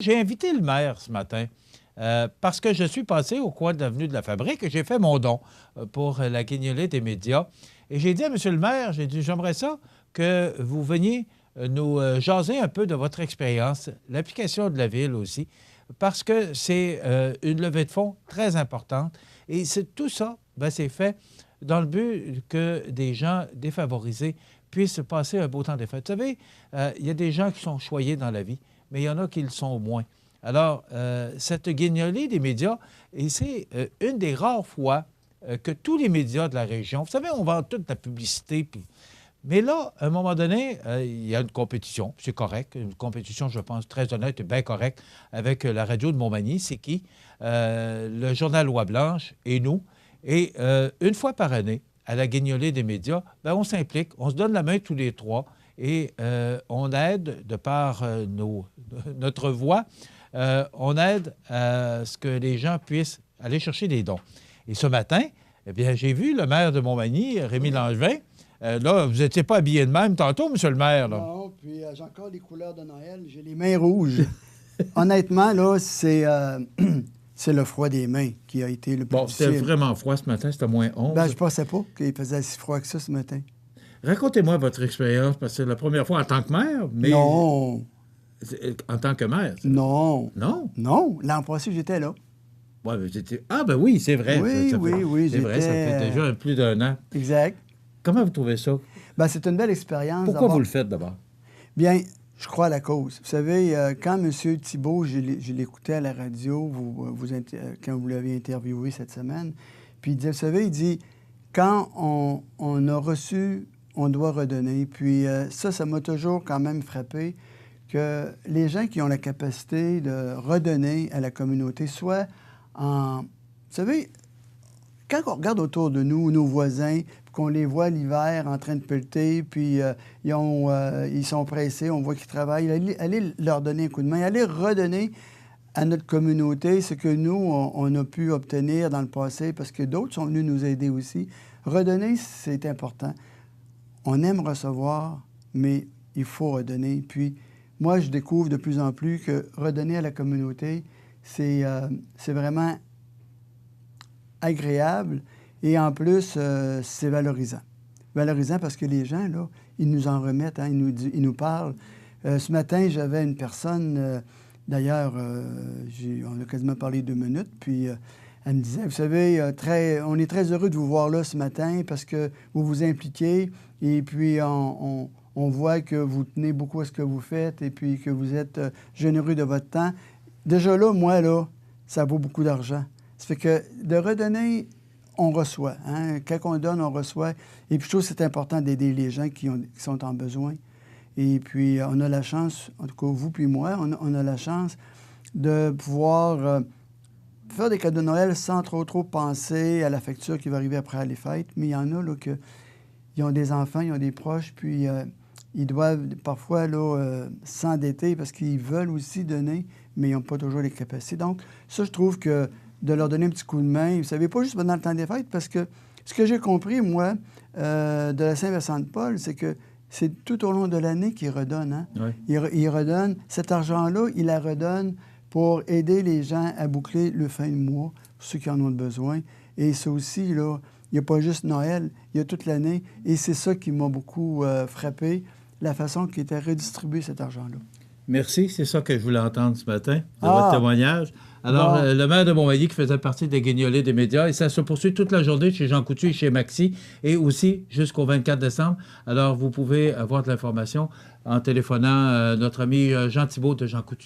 j'ai invité le maire ce matin parce que je suis passé au coin de l'avenue de la Fabrique et j'ai fait mon don pour la guignolée des médias. Et j'ai dit à M. le maire, j'ai dit, j'aimerais ça que vous veniez nous jaser un peu de votre expérience, l'application de la ville aussi, parce que c'est une levée de fonds très importante. Et tout ça, c'est fait dans le but que des gens défavorisés puissent passer un beau temps des fêtes. Vous savez, il y a des gens qui sont choyés dans la vie, mais il y en a qui le sont moins. Alors, cette guignolée des médias, et c'est une des rares fois que tous les médias de la région, vous savez, on vend toute la publicité, mais là, à un moment donné, il y a une compétition, c'est correct, une compétition, je pense, très honnête et bien correcte avec la radio de Montmagny, c'est qui? Le journal Loi-Blanche et nous. Et une fois par année, à la guignolée des médias, on s'implique, on se donne la main tous les trois et on aide, de par notre voix, on aide à ce que les gens puissent aller chercher des dons. Et ce matin, eh bien, j'ai vu le maire de Montmagny, Rémi Langevin. Là, vous n'étiez pas habillé de même tantôt, monsieur le maire. Là. Non, puis j'ai encore les couleurs de Noël. J'ai les mains rouges. Honnêtement, là, c'est le froid des mains qui a été le plus difficile. C'était vraiment froid ce matin, c'était moins 11. Je ne pensais pas qu'il faisait si froid que ça ce matin. Racontez-moi votre expérience, parce que c'est la première fois en tant que maire, mais... Non. En tant que maire? Non. Non? Non. L'an passé, j'étais là. Ouais, oui, c'est vrai. Oui, c'est vrai, ça fait déjà plus d'un an. Exact. Comment vous trouvez ça? C'est une belle expérience. Pourquoi vous le faites d'abord? Bien, je crois à la cause. Vous savez, quand M. Thibault, je l'écoutais à la radio, quand vous l'avez interviewé cette semaine, puis il disait, vous savez, il dit, quand on a reçu, on doit redonner. Puis ça m'a toujours quand même frappé que les gens qui ont la capacité de redonner à la communauté, soit en... Vous savez, quand on regarde autour de nous, nos voisins, qu'on les voit l'hiver en train de pelleter, puis ils sont pressés, on voit qu'ils travaillent, allez leur donner un coup de main, allez redonner à notre communauté ce que nous, on a pu obtenir dans le passé, parce que d'autres sont venus nous aider aussi. Redonner, c'est important. On aime recevoir, mais il faut redonner. Puis moi, je découvre de plus en plus que redonner à la communauté, c'est vraiment agréable. Et en plus, c'est valorisant. Valorisant parce que les gens, là, ils nous en remettent, hein, ils nous parlent. Ce matin, j'avais une personne, d'ailleurs, on a quasiment parlé 2 minutes, puis elle me disait, vous savez, on est très heureux de vous voir là ce matin parce que vous vous impliquez et puis on voit que vous tenez beaucoup à ce que vous faites et puis que vous êtes généreux de votre temps. Déjà là, moi, là, ça vaut beaucoup d'argent. Ça fait que de redonner... on reçoit. Hein? Quand on donne, on reçoit. Et puis, je trouve que c'est important d'aider les gens qui sont en besoin. Et puis, on a la chance, en tout cas, vous puis moi, on a la chance de pouvoir faire des cadeaux de Noël sans trop penser à la facture qui va arriver après les fêtes. Mais il y en a, là, ils ont des enfants, ils ont des proches, puis ils doivent parfois, là, s'endetter parce qu'ils veulent aussi donner, mais ils n'ont pas toujours les capacités. Donc, ça, je trouve que de leur donner un petit coup de main. Vous savez, pas juste pendant le temps des fêtes, parce que ce que j'ai compris, moi, de la Saint-Vincent-de-Paul, c'est que c'est tout au long de l'année qu'ils redonnent. Hein? Oui. Ils redonnent. Cet argent-là, ils la redonnent pour aider les gens à boucler le fin de mois, pour ceux qui en ont besoin. Et ça aussi, là, il n'y a pas juste Noël, il y a toute l'année. Et c'est ça qui m'a beaucoup frappé, la façon qui était redistribué cet argent-là. Merci, c'est ça que je voulais entendre ce matin, de votre témoignage. Alors, le maire de Montmagny qui faisait partie des guignolées des médias, et ça se poursuit toute la journée chez Jean Coutu et chez Maxi, et aussi jusqu'au 24 décembre. Alors, vous pouvez avoir de l'information en téléphonant notre ami Jean Thibault de Jean Coutu.